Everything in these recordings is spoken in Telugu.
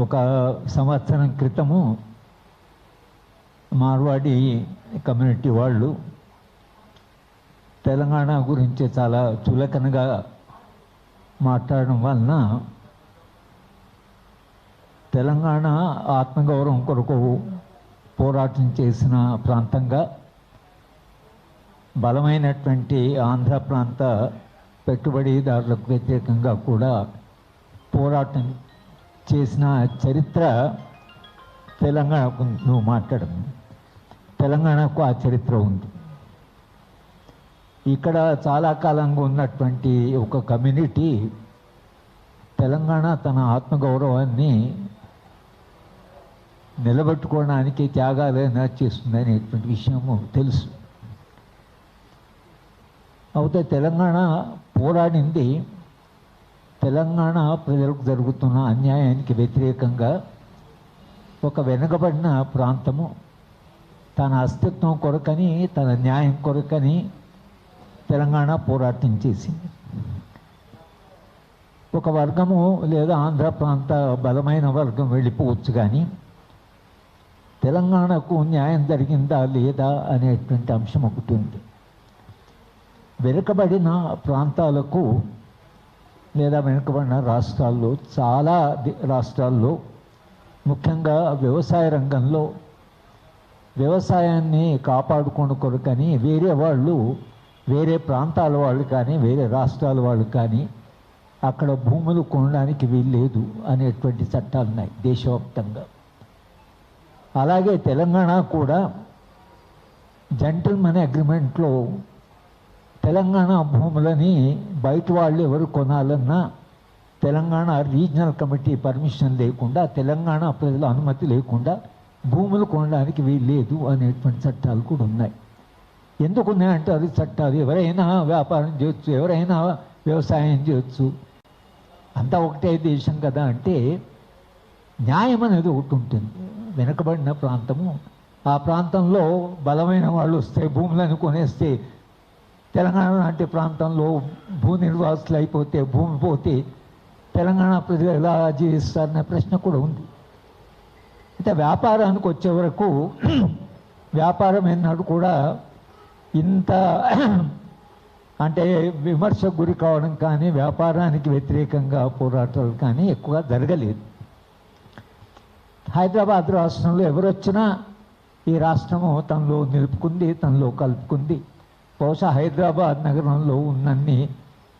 ఒక సంవత్సరం క్రితము మార్వాడి కమ్యూనిటీ వాళ్ళు తెలంగాణ గురించి చాలా చులకనగా మాట్లాడడం వలన తెలంగాణ ఆత్మగౌరవం కొరకు పోరాటం చేసిన ప్రాంతంగా బలమైనటువంటి ఆంధ్ర ప్రాంత పెట్టుబడిదారులకు వ్యతిరేకంగా కూడా పోరాటం చేసిన చరిత్ర తెలంగాణకు నువ్వు మాట్లాడము. తెలంగాణకు ఆ చరిత్ర ఉంది. ఇక్కడ చాలా కాలంగా ఉన్నటువంటి ఒక కమ్యూనిటీ తెలంగాణ తన ఆత్మగౌరవాన్ని నిలబెట్టుకోవడానికి త్యాగాలైనా చేస్తుంది అనేటువంటి విషయము తెలుసు. అయితే తెలంగాణ పోరాడింది తెలంగాణ ప్రజలకు జరుగుతున్న అన్యాయానికి వ్యతిరేకంగా. ఒక వెనుకబడిన ప్రాంతము తన అస్తిత్వం కొరకని, తన న్యాయం కొరకని తెలంగాణ పోరాటం చేసింది. ఒక వర్గము లేదా ఆంధ్ర ప్రాంత బలమైన వర్గం వెళ్ళిపోవచ్చు, కానీ తెలంగాణకు న్యాయం జరిగిందా లేదా అనేటువంటి అంశం ఒకటి ఉంది. వెనుకబడిన ప్రాంతాలకు లేదా వెనుకబడిన రాష్ట్రాల్లో, చాలా రాష్ట్రాల్లో ముఖ్యంగా వ్యవసాయ రంగంలో వ్యవసాయాన్ని కాపాడుకోవడం కొరకని వేరే వాళ్ళు, వేరే ప్రాంతాల వాళ్ళు కానీ వేరే రాష్ట్రాల వాళ్ళు కానీ అక్కడ భూములు కొనడానికి వీల్లేదు అనేటువంటి చట్టాలు ఉన్నాయి దేశవ్యాప్తంగా. అలాగే తెలంగాణ కూడా జెంటిల్మెన్ అగ్రిమెంట్లో తెలంగాణ భూములని బయట వాళ్ళు ఎవరు కొనాలన్నా తెలంగాణ రీజనల్ కమిటీ పర్మిషన్ లేకుండా, తెలంగాణ ప్రజల అనుమతి లేకుండా భూములు కొనడానికి వీల్లేదు అనేటువంటి చట్టాలు కూడా ఉన్నాయి. ఎందుకు ఉన్నాయంటే అది చట్టాలు, ఎవరైనా వ్యాపారం చేయొచ్చు, ఎవరైనా వ్యవసాయం చేయొచ్చు, అంతా ఒకటే దేశం కదా అంటే న్యాయం అనేది ఒకటి ఉంటుంది. వెనుకబడిన ప్రాంతము, ఆ ప్రాంతంలో బలమైన వాళ్ళు వస్తే భూములను కొనేస్తే, తెలంగాణ లాంటి ప్రాంతంలో భూ నిర్వాసులు అయిపోతే, భూమి పోతే తెలంగాణ ప్రజలు ఎలా జీవిస్తారనే ప్రశ్న కూడా ఉంది. అయితే వ్యాపారానికి వచ్చే వరకు వ్యాపారం ఎన్నడూ కూడా ఇంత అంటే విమర్శకు గురి కావడం కానీ, వ్యాపారానికి వ్యతిరేకంగా పోరాటాలు కానీ ఎక్కువగా జరగలేదు. హైదరాబాద్ రాష్ట్రంలో ఎవరు వచ్చినా ఈ రాష్ట్రము తనలో నిలుపుకుంది, తనలో కలుపుకుంది. బహుశా హైదరాబాద్ నగరంలో ఉన్నన్ని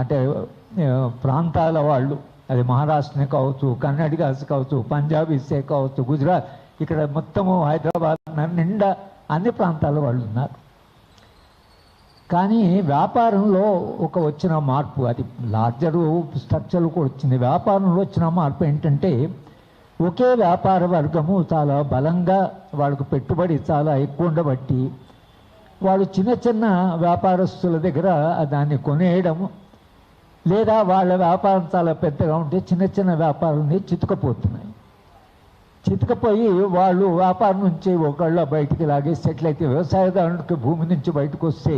అంటే ప్రాంతాల వాళ్ళు, అది మహారాష్ట్రనే కావచ్చు, కర్ణాటకాస్ కావచ్చు, పంజాబీసే కావచ్చు, గుజరాత్, ఇక్కడ మొత్తము హైదరాబాద్ నిండా అన్ని ప్రాంతాల వాళ్ళు ఉన్నారు. కానీ వ్యాపారంలో వచ్చిన మార్పు, అది లార్జరు స్ట్రక్చర్ కూడా వచ్చింది. వ్యాపారంలో వచ్చిన మార్పు ఏంటంటే ఒకే వ్యాపార వర్గము చాలా బలంగా, వాళ్ళకు పెట్టుబడి చాలా ఎక్కువ ఉండబట్టి వాళ్ళు చిన్న చిన్న వ్యాపారస్తుల దగ్గర దాన్ని కొనేయడము, లేదా వాళ్ళ వ్యాపారం చాలా పెద్దగా ఉంటే చిన్న చిన్న వ్యాపారాన్ని చితుకపోతున్నాయి. చితుకపోయి వాళ్ళు వ్యాపారం నుంచి ఒకళ్ళ బయటికి లాగేసి ఎట్లయితే వ్యవసాయదారునికి భూమి నుంచి బయటకు వస్తే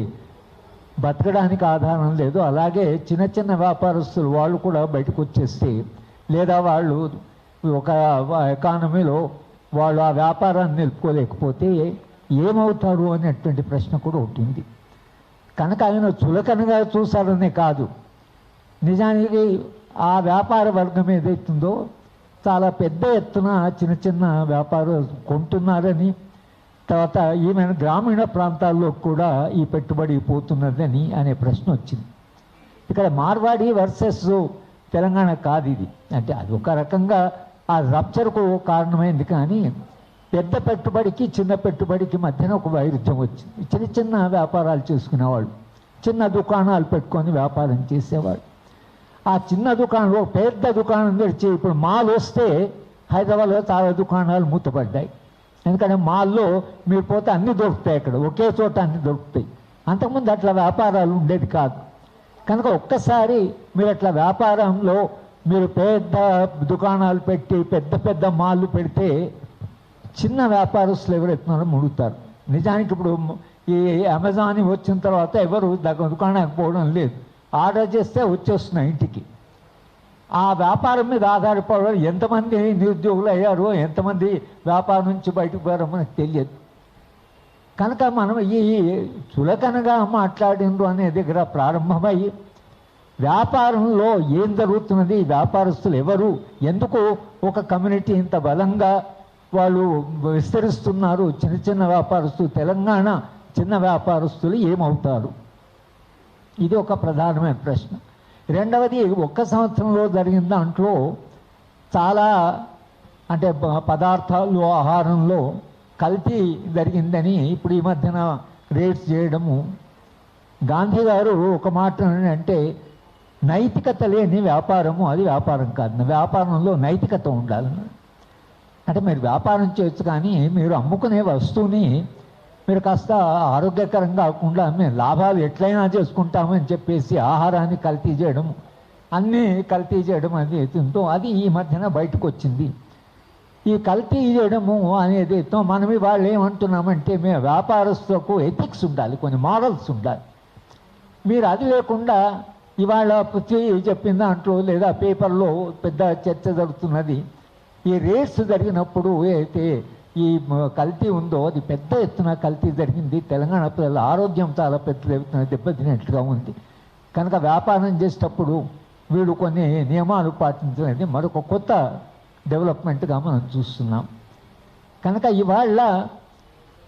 బతకడానికి ఆధారం లేదు, అలాగే చిన్న చిన్న వ్యాపారస్తులు వాళ్ళు కూడా బయటకు వచ్చేస్తే, లేదా వాళ్ళు ఒక ఎకానమీలో వాళ్ళు ఆ వ్యాపారాన్ని నిలుపుకోలేకపోతే ఏమవుతారు అనేటువంటి ప్రశ్న కూడా ఉంటుంది. కనుక ఆయన చులకనగా చూశారనే కాదు, నిజానికి ఆ వ్యాపార వర్గం ఏదైతుందో చాలా పెద్ద ఎత్తున చిన్న చిన్న వ్యాపారం కొంటున్నారని, తర్వాత ఈమెను గ్రామీణ ప్రాంతాల్లో కూడా ఈ పెట్టుబడి పోతున్నదని అనే ప్రశ్న వచ్చింది. ఇక్కడ మార్వాడి వర్సెస్ తెలంగాణ కాదు ఇది. అంటే అది ఒక రకంగా ఆ రప్చర్కు కారణమైంది, కానీ పెద్ద పెట్టుబడికి చిన్న పెట్టుబడికి మధ్యన ఒక వైరుధ్యం వచ్చింది. చిన్న చిన్న వ్యాపారాలు చేసుకునేవాళ్ళు, చిన్న దుకాణాలు పెట్టుకొని వ్యాపారం చేసేవాళ్ళు. ఆ చిన్న దుకాణంలో పెద్ద దుకాణం తెరిచి, ఇప్పుడు మాల్ వస్తే హైదరాబాద్లో చాలా దుకాణాలు మూతపడ్డాయి. ఎందుకంటే మాల్లో మీరు పోతే అన్నీ దొరుకుతాయి, అక్కడ ఒకే చోట అన్నీ దొరుకుతాయి. అంతకుముందు అట్లా వ్యాపారాలు ఉండేది కాదు. కనుక ఒక్కసారి మీరు అట్లా వ్యాపారంలో మీరు పెద్ద దుకాణాలు పెట్టి పెద్ద పెద్ద మాల్లు పెడితే చిన్న వ్యాపారస్తులు ఎవరెత్తున్నారో ముడుగుతారు. నిజానికి ఇప్పుడు ఈ అమెజాన్ వచ్చిన తర్వాత ఎవరు దుకాణానికి పోవడం లేదు, ఆర్డర్ చేస్తే వచ్చేస్తున్నాయి ఇంటికి. ఆ వ్యాపారం మీద ఆధారపడే ఎంతమంది నిరుద్యోగులు అయ్యారో, ఎంతమంది వ్యాపారం నుంచి బయటకు పోయారో మనకు తెలియదు. కనుక మనం ఈ చులకనగా మాట్లాడిండ్రు అనే దగ్గర ప్రారంభమై వ్యాపారంలో ఏం జరుగుతున్నది, వ్యాపారస్తులు ఎవరు, ఎందుకు ఒక కమ్యూనిటీ ఇంత బలంగా వాళ్ళు విస్తరిస్తున్నారు, చిన్న చిన్న వ్యాపారస్తులు, తెలంగాణ చిన్న వ్యాపారస్తులు ఏమవుతారు, ఇది ఒక ప్రధానమైన ప్రశ్న. రెండవది, ఒక్క సంవత్సరంలో జరిగిన దాంట్లో చాలా అంటే పదార్థాలు, ఆహారంలో కల్తీ జరిగిందని ఇప్పుడు ఈ మధ్యన రేట్స్ చేయడము. గాంధీ గారు ఒక మాట అంటే, నైతికత లేని వ్యాపారము అది వ్యాపారం కాదు, వ్యాపారంలో నైతికత ఉండాలని. అంటే మీరు వ్యాపారం చేయొచ్చు, కానీ మీరు అమ్ముకునే వస్తువుని మీరు కాస్త ఆరోగ్యకరంగా కాకుండా మేము లాభాలు ఎట్లయినా చేసుకుంటామని చెప్పేసి ఆహారాన్ని కల్తీ చేయడం, అన్నీ కల్తీ చేయడం అనేది అది ఈ మధ్యన బయటకు వచ్చింది. ఈ కల్తీ చేయడము అనేది మనం వాళ్ళు ఏమంటున్నామంటే, మేము వ్యాపారస్తులకు ఎథిక్స్ ఉండాలి, కొన్ని మోరల్స్ ఉండాలి. మీరు అది లేకుండా ఇవాళ చెప్పిన దాంట్లో లేదా పేపర్లో పెద్ద చర్చ జరుగుతున్నది. ఈ రేట్స్ జరిగినప్పుడు అయితే ఈ కల్తీ ఉందో అది పెద్ద ఎత్తున కల్తీ జరిగింది, తెలంగాణ ప్రజల ఆరోగ్యం చాలా పెద్ద ఎత్తున దెబ్బతినట్టుగా ఉంది. కనుక వ్యాపారం చేసేటప్పుడు వీళ్ళు కొన్ని నియమాలు పాటించలేదు, మరొక కొత్త డెవలప్మెంట్గా మనం చూస్తున్నాం. కనుక ఇవాళ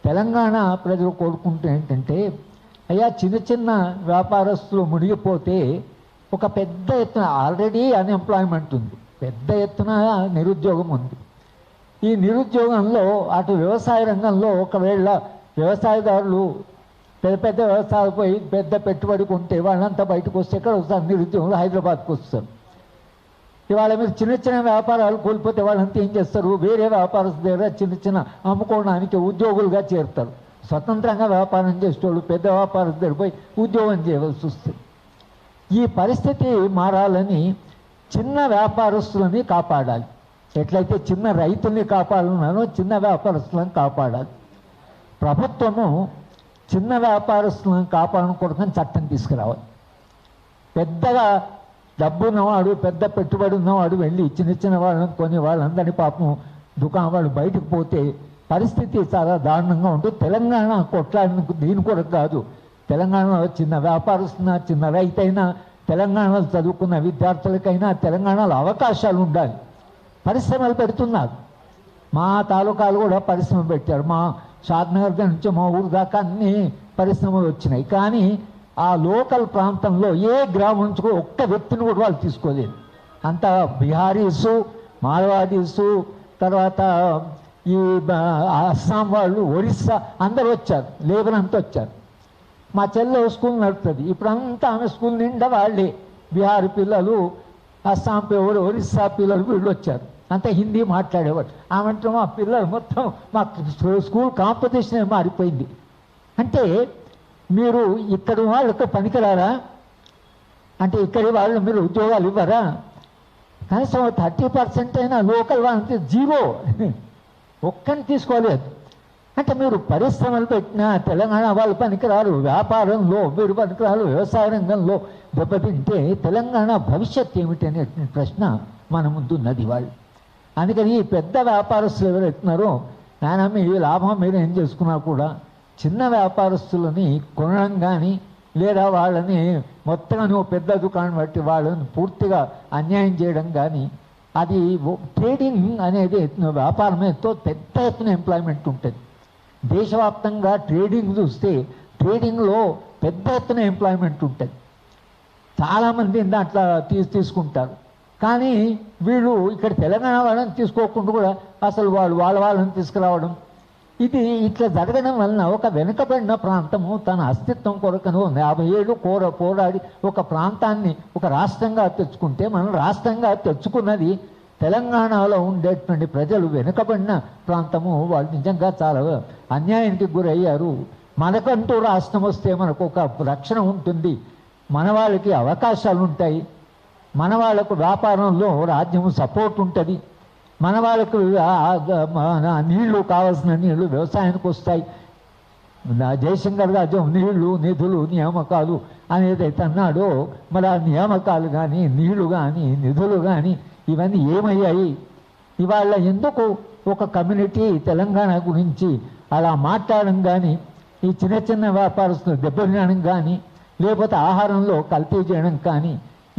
తెలంగాణ ప్రజలు కోరుకుంటే ఏంటంటే, అయ్యా చిన్న చిన్న వ్యాపారస్తులు మునిగిపోతే ఒక పెద్ద ఎత్తున ఆల్రెడీ అన్ఎంప్లాయ్మెంట్ ఉంది, పెద్ద ఎత్తున నిరుద్యోగం ఉంది. ఈ నిరుద్యోగంలో అటు వ్యవసాయ రంగంలో ఒకవేళ వ్యవసాయదారులు పెద్ద పెద్ద వ్యవసాయాలు పోయి పెద్ద పెట్టుబడి కొంటే వాళ్ళంతా బయటకు వస్తే ఎక్కడ వస్తారు, నిరుద్యోగులు హైదరాబాద్కు వస్తారు. ఇవాళ మీరు చిన్న చిన్న వ్యాపారాలు కోల్పోతే వాళ్ళంతా ఏం చేస్తారు, వేరే వ్యాపారస్తుల దగ్గర చిన్న చిన్న అమ్ముకోవడానికి ఉద్యోగులుగా చేరుతారు. స్వతంత్రంగా వ్యాపారం చేసేవాళ్ళు పెద్ద వ్యాపారస్తుల దగ్గర పోయి ఉద్యోగం చేయవలసి వస్తుంది. ఈ పరిస్థితి మారాలని చిన్న వ్యాపారస్తులని కాపాడాలి. ఎట్లయితే చిన్న రైతుల్ని కాపాడున్నానో చిన్న వ్యాపారస్తులను కాపాడాలి. ప్రభుత్వము చిన్న వ్యాపారస్తులను కాపాడడం కొరకు చట్టం తీసుకురావాలి. పెద్దగా డబ్బు ఉన్నవాడు, పెద్ద పెట్టుబడి ఉన్నవాడు వెళ్ళి చిన్న చిన్న వాళ్ళని కొని వాళ్ళందరినీ పాపం దుకాణం వాళ్ళు బయటకు పోతే పరిస్థితి చాలా దారుణంగా ఉంటుంది. తెలంగాణ కొట్లాడిన దీని కొరకు కాదు, తెలంగాణలో చిన్న వ్యాపారస్తున్నా చిన్న రైతైనా, తెలంగాణలో చదువుకున్న విద్యార్థులకైనా తెలంగాణలో అవకాశాలు ఉండాలి. పరిశ్రమలు పెడుతున్నారు, మా తాలూకాలు కూడా పరిశ్రమ పెట్టారు. మా షాద్నగర్ నుంచి మా ఊరు దాకా అన్ని పరిశ్రమలు వచ్చినాయి. కానీ ఆ లోకల్ ప్రాంతంలో ఏ గ్రామం నుంచి కూడా ఒక్క వ్యక్తిని కూడా వాళ్ళు తీసుకోలేదు. అంతా బిహారీసు, మార్వాడీసు, తర్వాత ఈ అస్సాం వాళ్ళు, ఒరిస్సా అందరూ వచ్చారు, లేబర్ అంతా వచ్చారు. మా చెల్లె స్కూల్ నడుపుతుంది, ఇప్పుడంతా ఆమె స్కూల్ నిండా వాళ్ళే బీహార్ పిల్లలు, అస్సాం పిల్లలు, ఒరిస్సా పిల్లలు వీళ్ళు వచ్చారు. అంతా హిందీ మాట్లాడేవాడు. ఆమె మా పిల్లలు మొత్తం మా స్కూల్ కాంపిటీషనే మారిపోయింది. అంటే మీరు ఇక్కడ వాళ్ళకు పనికిరారా, అంటే ఇక్కడి వాళ్ళు మీరు ఉద్యోగాలు ఇవ్వరా, కనీసం 30% అయినా లోకల్ వాళ్ళంటే జీరో, ఒక్కని తీసుకోలేదు. అంటే మీరు పరిశ్రమలు పెట్టినా తెలంగాణ వాళ్ళు పనికిరారు, వ్యాపారంలో మీరు పనికిరారు, వ్యవసాయ రంగంలో దెబ్బతింటే తెలంగాణ భవిష్యత్తు ఏమిటి అనే ప్రశ్న మన ముందున్నది వాళ్ళు. అందుకని ఈ పెద్ద వ్యాపారస్తులు ఎవరెత్తున్నారో నాయన మీ లాభం మీరు ఏం చేసుకున్నా కూడా చిన్న వ్యాపారస్తులని కొనడం కానీ లేదా వాళ్ళని మొత్తంగా నువ్వు పెద్ద దుకాణం బట్టి వాళ్ళని పూర్తిగా అన్యాయం చేయడం కానీ, అది ట్రేడింగ్ అనేది వ్యాపారం ఎంతో పెద్ద ఎత్తున ఎంప్లాయ్మెంట్ ఉంటుంది. దేశవ్యాప్తంగా ట్రేడింగ్ చూస్తే ట్రేడింగ్లో పెద్ద ఎత్తున ఎంప్లాయ్మెంట్ ఉంటుంది, చాలామంది దాంట్లో తీసుకుంటారు. కానీ వీళ్ళు ఇక్కడ తెలంగాణ వాళ్ళని తీసుకోకుండా కూడా అసలు వాళ్ళని తీసుకురావడం, ఇది ఇట్లా జరగడం వలన ఒక వెనుకబడిన ప్రాంతము తన అస్తిత్వం కొరకను 50 ఏళ్ళు పోరాడి ఒక ప్రాంతాన్ని ఒక రాష్ట్రంగా తెచ్చుకుంటే, మనం రాష్ట్రంగా తెచ్చుకున్నది తెలంగాణలో ఉండేటువంటి ప్రజలు వెనుకబడిన ప్రాంతము, వాళ్ళు నిజంగా చాలా అన్యాయానికి గురయ్యారు. మనకంటూ రాష్ట్రం వస్తే మనకు ఒక రక్షణ ఉంటుంది, మన వాళ్ళకి అవకాశాలు ఉంటాయి, మన వాళ్ళకు వ్యాపారంలో రాజ్యం సపోర్ట్ ఉంటుంది, మన వాళ్ళకు నీళ్లు కావాల్సిన నీళ్లు వ్యవసాయానికి వస్తాయి. జయశంకర్ గారు నీళ్లు నిధులు నియామకాలు అనేదైతే అన్నాడో మరి ఆ నియామకాలు కానీ నీళ్లు కానీ నిధులు కానీ ఇవన్నీ ఏమయ్యాయి? ఇవాళ ఎందుకు ఒక కమ్యూనిటీ తెలంగాణ గురించి అలా మాట్లాడడం కానీ, ఈ చిన్న చిన్న వ్యాపారస్తులు దెబ్బతినడం కానీ, లేకపోతే ఆహారంలో కల్తీ చేయడం కానీ,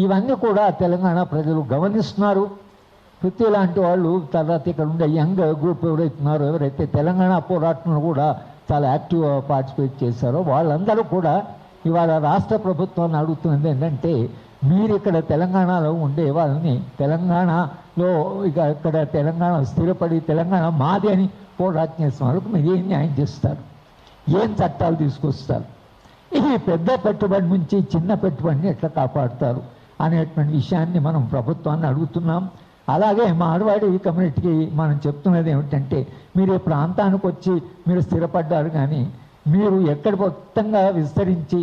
ఇవన్నీ కూడా తెలంగాణ ప్రజలు గమనిస్తున్నారు. పృథ్వీ లాంటి వాళ్ళు, తర్వాత ఇక్కడ ఉండే యంగ్ గ్రూప్ ఎవరైతున్నారో, ఎవరైతే తెలంగాణ పోరాటంలో కూడా చాలా యాక్టివ్గా పార్టిసిపేట్ చేశారో వాళ్ళందరూ కూడా ఇవాళ రాష్ట్ర ప్రభుత్వాన్ని అడుగుతున్నది ఏంటంటే, మీరు ఇక్కడ తెలంగాణలో ఉండే వాళ్ళని తెలంగాణలో ఇక్కడ తెలంగాణ స్థిరపడి తెలంగాణ మాది అని పోరాటం చేసిన వాళ్ళకు మీరు ఏం న్యాయం చేస్తారు, ఏం చట్టాలు తీసుకొస్తారు, ఈ పెద్ద పెట్టుబడి నుంచి చిన్న పెట్టుబడిని ఎట్లా కాపాడుతారు అనేటువంటి విషయాన్ని మనం ప్రభుత్వాన్ని అడుగుతున్నాం. అలాగే మార్వాడి కమ్యూనిటీకి మనం చెప్తున్నది ఏమిటంటే, మీరు ఈ ప్రాంతానికి వచ్చి మీరు స్థిరపడ్డారు, కానీ మీరు ఎక్కడ మొత్తంగా విస్తరించి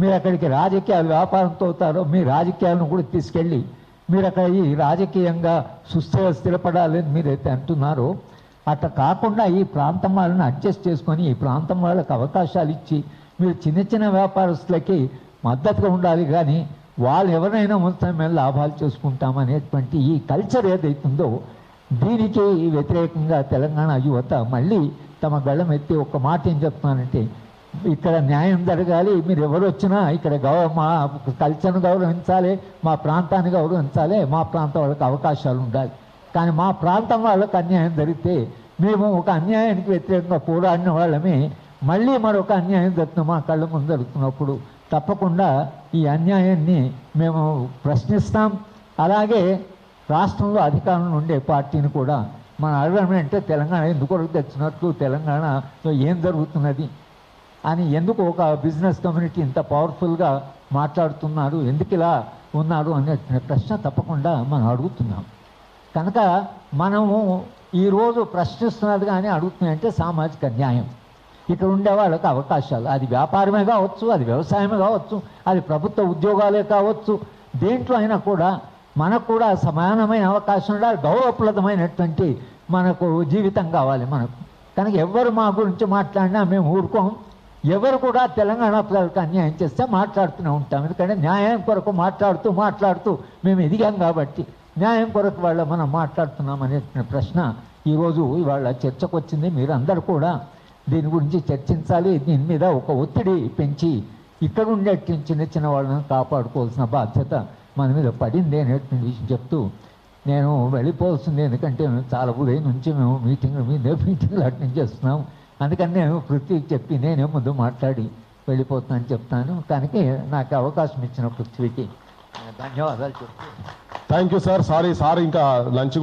మీరు అక్కడికి రాజకీయాలు వ్యాపారంతో అవుతారో మీ రాజకీయాలను కూడా తీసుకెళ్ళి మీరు అక్కడ ఈ రాజకీయంగా స్థిరపడాలని మీరైతే అంటున్నారో, అట్లా కాకుండా ఈ ప్రాంతం వాళ్ళని అడ్జస్ట్ చేసుకొని ఈ ప్రాంతం వాళ్ళకి అవకాశాలు ఇచ్చి మీరు చిన్న చిన్న వ్యాపారస్తులకి మద్దతుగా ఉండాలి, కానీ వాళ్ళు ఎవరైనా మొత్తం మీద లాభాలు చేసుకుంటామనేటువంటి ఈ కల్చర్ ఏదైతుందో దీనికి వ్యతిరేకంగా తెలంగాణ యువత మళ్ళీ తమ గళం ఎత్తి ఒక మాట ఏం చెప్తున్నానంటే, ఇక్కడ న్యాయం జరగాలి, మీరు ఎవరు వచ్చినా ఇక్కడ మా కల్చర్ను గౌరవించాలి, మా ప్రాంతాన్ని గౌరవించాలి, మా ప్రాంతం వాళ్ళకి అవకాశాలు ఉండాలి. కానీ మా ప్రాంతం వాళ్ళకి అన్యాయం జరిగితే మేము ఒక అన్యాయానికి వ్యతిరేకంగా పోరాడిన వాళ్ళమే మళ్ళీ మరొక అన్యాయం జరుగుతున్న మా కళ్ళ ముందు జరుగుతున్నప్పుడు తప్పకుండా ఈ అన్యాయాన్ని మేము ప్రశ్నిస్తాం. అలాగే రాష్ట్రంలో అధికారంలో ఉండే పార్టీని కూడా మనం అడగడం అంటే తెలంగాణ ఎందుకు తెచ్చినట్లు, తెలంగాణలో ఏం జరుగుతున్నది అని, ఎందుకు ఒక బిజినెస్ కమ్యూనిటీ ఇంత పవర్ఫుల్గా మాట్లాడుతున్నారు, ఎందుకు ఇలా ఉన్నారు అనే ప్రశ్న తప్పకుండా మనం అడుగుతున్నాం. కనుక మనము ఈరోజు ప్రశ్నిస్తున్నది కానీ అడుగుతున్నాయంటే సామాజిక న్యాయం, ఇక్కడ ఉండే వాళ్ళకి అవకాశాలు, అది వ్యాపారమే కావచ్చు, అది వ్యవసాయమే కావచ్చు, అది ప్రభుత్వ ఉద్యోగాలే కావచ్చు, దేంట్లో అయినా కూడా మనకు కూడా సమానమైన అవకాశం ఉండాలి, గౌరవప్రదమైనటువంటి మనకు జీవితం కావాలి మనకు. కనుక ఎవరు మా గురించి మాట్లాడినా మేము ఊరుకోం, ఎవరు కూడా తెలంగాణ ప్రజలకు అన్యాయం చేస్తే మాట్లాడుతూనే ఉంటాం. ఎందుకంటే న్యాయం కొరకు మాట్లాడుతూ మేము ఎదిగాం కాబట్టి న్యాయం కొరకు మనం మాట్లాడుతున్నాం అనే ప్రశ్న ఈరోజు ఇవాళ చర్చకు వచ్చింది. మీరు అందరూ కూడా దీని గురించి చర్చించాలి, దీని మీద ఒక ఒత్తిడి పెంచి ఇక్కడ ఉండే చిన్న చిన్న వాళ్ళని కాపాడుకోవాల్సిన బాధ్యత మన మీద పడింది అనేటువంటి విషయం చెప్తూ నేను వెళ్ళిపోవాల్సింది. ఎందుకంటే చాలా ఉదయం నుంచి మేము మీటింగ్లు అటెండ్ చేస్తున్నాం. అందుకని నేను పృథ్వీకి చెప్పి నేనే ముందు మాట్లాడి వెళ్ళిపోతున్నాను చెప్తాను. కనుక నాకు అవకాశం ఇచ్చిన పృథ్వీకి ధన్యవాదాలు చెప్తాను. Thank you sir. సారీ ఇంకా లంచ్ కూడా